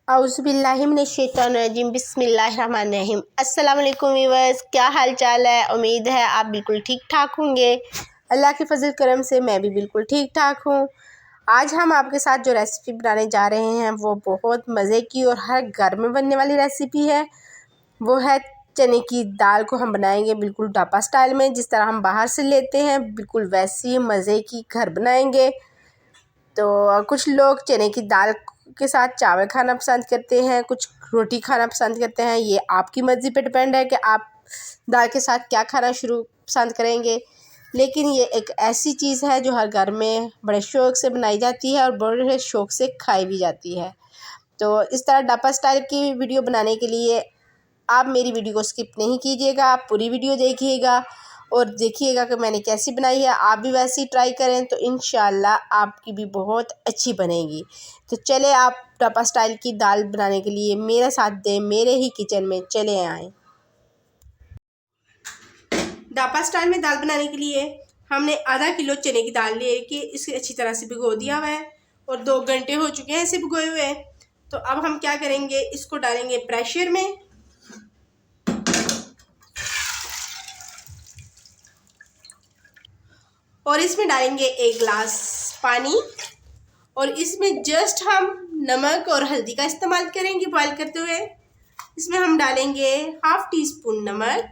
औज़ुबिल्लाहिमिनश्शैतानिर्रजीम बिस्मिल्लाहिर्रहमानिर्रहीम। अस्सलाम वालेकुम व्यूअर्स, क्या हाल चाल है। उम्मीद है आप बिल्कुल ठीक ठाक होंगे। अल्लाह के फजल करम से मैं भी बिल्कुल ठीक ठाक हूँ। आज हम आपके साथ जो रेसिपी बनाने जा रहे हैं वो बहुत मज़े की और हर घर में बनने वाली रेसिपी है। वो है चने की दाल को हम बनाएंगे बिल्कुल ढाबा स्टाइल में, जिस तरह हम बाहर से लेते हैं बिल्कुल वैसी मज़े की घर बनाएंगे। तो कुछ लोग चने की दाल के साथ चावल खाना पसंद करते हैं, कुछ रोटी खाना पसंद करते हैं। ये आपकी मर्ज़ी पे डिपेंड है कि आप दाल के साथ क्या खाना शुरू पसंद करेंगे। लेकिन ये एक ऐसी चीज़ है जो हर घर में बड़े शौक़ से बनाई जाती है और बड़े शौक़ से खाई भी जाती है। तो इस तरह ढाबा स्टाइल की वीडियो बनाने के लिए आप मेरी वीडियो को स्किप नहीं कीजिएगा, आप पूरी वीडियो देखिएगा और देखिएगा कि मैंने कैसी बनाई है। आप भी वैसे ही ट्राई करें तो इंशाल्लाह आपकी भी बहुत अच्छी बनेगी। तो चले आप ढाबा स्टाइल की दाल बनाने के लिए मेरे साथ दें, मेरे ही किचन में चले आएँ। ढाबा स्टाइल में दाल बनाने के लिए हमने आधा किलो चने की दाल लेके इसे अच्छी तरह से भिगो दिया हुआ है और 2 घंटे हो चुके हैं इसे भिगोए हुए। तो अब हम क्या करेंगे, इसको डालेंगे प्रेशर में और इसमें डालेंगे 1 गिलास पानी और इसमें जस्ट हम नमक और हल्दी का इस्तेमाल करेंगे बॉईल करते हुए। इसमें हम डालेंगे हाफ़ टी स्पून नमक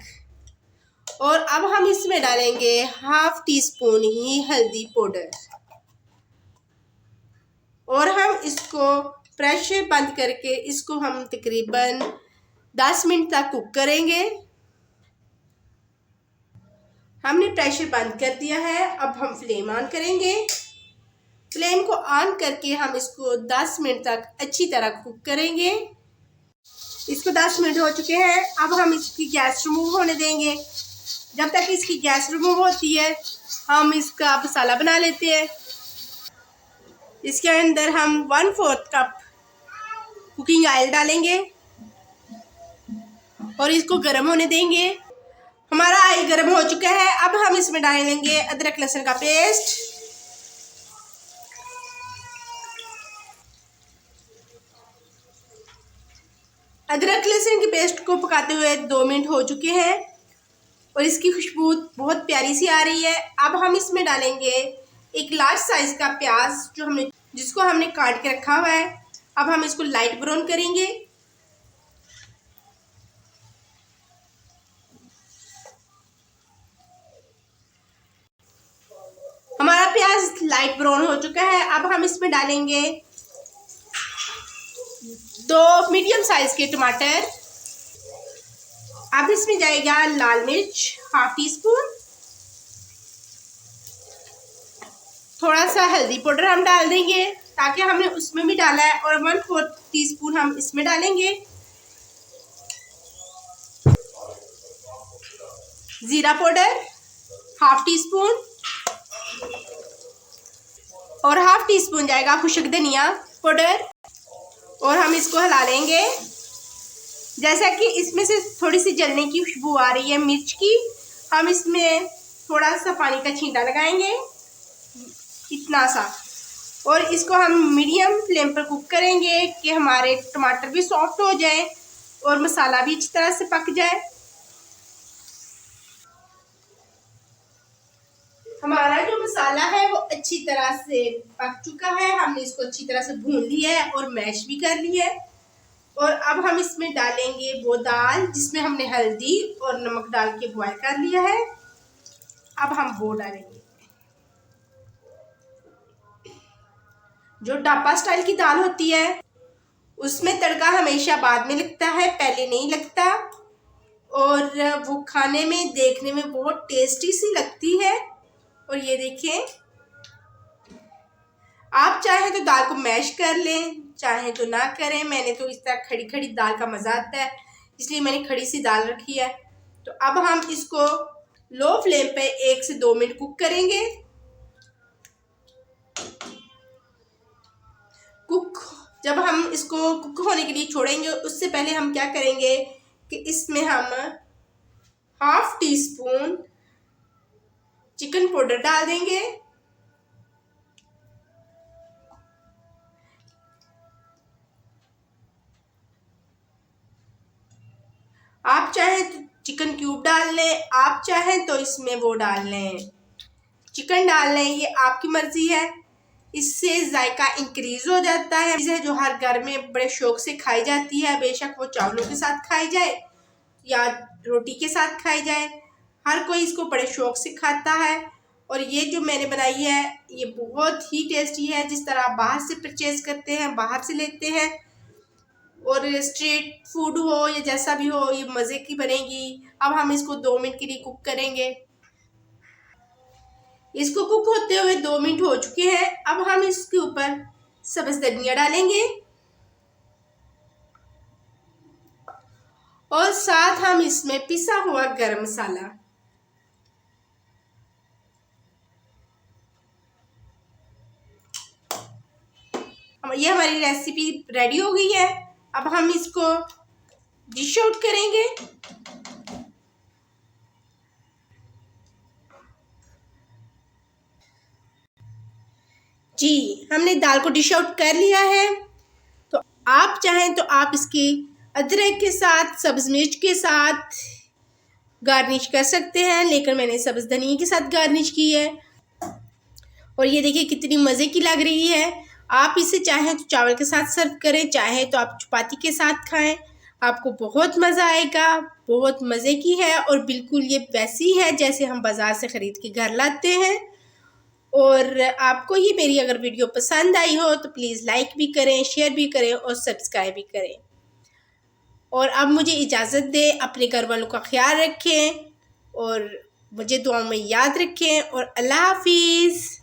और अब हम इसमें डालेंगे हाफ़ टी स्पून ही हल्दी पाउडर और हम इसको प्रेशर बंद करके इसको हम तकरीबन 10 मिनट तक कुक करेंगे। हमने प्रेशर बंद कर दिया है। अब हम फ्लेम ऑन करेंगे। फ्लेम को ऑन करके हम इसको 10 मिनट तक अच्छी तरह कुक करेंगे। इसको 10 मिनट हो चुके हैं। अब हम इसकी गैस रिमूव होने देंगे। जब तक इसकी गैस रिमूव होती है हम इसका मसाला बना लेते हैं। इसके अंदर हम 1/4 कप कुकिंग ऑयल डालेंगे और इसको गर्म होने देंगे। हमारा ऑयल गर्म हो चुका है। अब हम इसमें डालेंगे अदरक लहसुन का पेस्ट, अदरक लहसुन की पेस्ट को पकाते हुए 2 मिनट हो चुके हैं और इसकी खुशबू बहुत प्यारी सी आ रही है। अब हम इसमें डालेंगे 1 लार्ज साइज का प्याज जिसको हमने काट के रखा हुआ है। अब हम इसको लाइट ब्राउन करेंगे। हमारा प्याज लाइट ब्राउन हो चुका है। अब हम इसमें डालेंगे 2 मीडियम साइज के टमाटर। अब इसमें जाएगा लाल मिर्च हाफ़ टी स्पून, थोड़ा सा हल्दी पाउडर हम डाल देंगे ताकि हमने उसमें भी डाला है और 1/4 टीस्पून हम इसमें डालेंगे। जीरा पाउडर हाफ़ टी स्पून और हाफ़ टी स्पून जाएगा खुशक धनिया पाउडर और हम इसको हिला लेंगे। जैसा कि इसमें से थोड़ी सी जलने की खुशबू आ रही है मिर्च की, हम इसमें थोड़ा सा पानी का छींटा लगाएंगे, इतना सा, और इसको हम मीडियम फ्लेम पर कुक करेंगे कि हमारे टमाटर भी सॉफ्ट हो जाए और मसाला भी अच्छी तरह से पक जाए। हमारा जो मसाला है वो अच्छी तरह से पक चुका है। हमने इसको अच्छी तरह से भून लिया है और मैश भी कर लिया है। और अब हम इसमें डालेंगे वो दाल जिसमें हमने हल्दी और नमक डाल के बॉईल कर लिया है। अब हम वो डालेंगे। जो ढाबा स्टाइल की दाल होती है उसमें तड़का हमेशा बाद में लगता है, पहले नहीं लगता, और वो खाने में देखने में बहुत टेस्टी सी लगती है। और ये देखें, आप चाहें तो दाल को मैश कर लें, चाहें तो ना करें। मैंने तो इस तरह खड़ी खड़ी दाल का मज़ा आता है इसलिए मैंने खड़ी सी दाल रखी है। तो अब हम इसको लो फ्लेम पे 1 से 2 मिनट कुक करेंगे। जब हम इसको कुक होने के लिए छोड़ेंगे उससे पहले हम क्या करेंगे कि इसमें हम half tea spoon chicken powder डाल देंगे क्यूब डाल लें, आप चाहें तो इसमें वो डाल लें, चिकन डाल लें, ये आपकी मर्जी है। इससे जायका इंक्रीज हो जाता है। चीज़ जो हर घर में बड़े शौक से खाई जाती है, बेशक वो चावलों के साथ खाई जाए या रोटी के साथ खाई जाए, हर कोई इसको बड़े शौक से खाता है। और ये जो मैंने बनाई है ये बहुत ही टेस्टी है। जिस तरह आप बाहर से परचेज करते हैं, बाहर से लेते हैं, और स्ट्रीट फूड हो या जैसा भी हो, ये मज़े की बनेगी। अब हम इसको 2 मिनट के लिए कुक करेंगे। इसको कुक होते हुए 2 मिनट हो चुके हैं। अब हम इसके ऊपर सब्ज़ धनिया डालेंगे और साथ हम इसमें पिसा हुआ गरम मसाला, ये हमारी रेसिपी रेडी हो गई है। अब हम इसको डिश आउट करेंगे। जी, हमने दाल को डिश आउट कर लिया है। तो आप चाहें तो आप इसकी अदरक के साथ, सब्ज़ मिर्च के साथ गार्निश कर सकते हैं, लेकिन मैंने सब्ज़ धनिया के साथ गार्निश की है। और ये देखिए कितनी मज़े की लग रही है। आप इसे चाहें तो चावल के साथ सर्व करें, चाहे तो आप चपाती के साथ खाएं, आपको बहुत मज़ा आएगा। बहुत मज़े की है और बिल्कुल ये वैसी है जैसे हम बाज़ार से ख़रीद के घर लाते हैं। और आपको ये मेरी अगर वीडियो पसंद आई हो तो प्लीज़ लाइक भी करें, शेयर भी करें और सब्सक्राइब भी करें। और अब मुझे इजाज़त दें, अपने घर वालों का ख्याल रखें और मुझे दुआ में याद रखें और अल्लाह हाफिज़।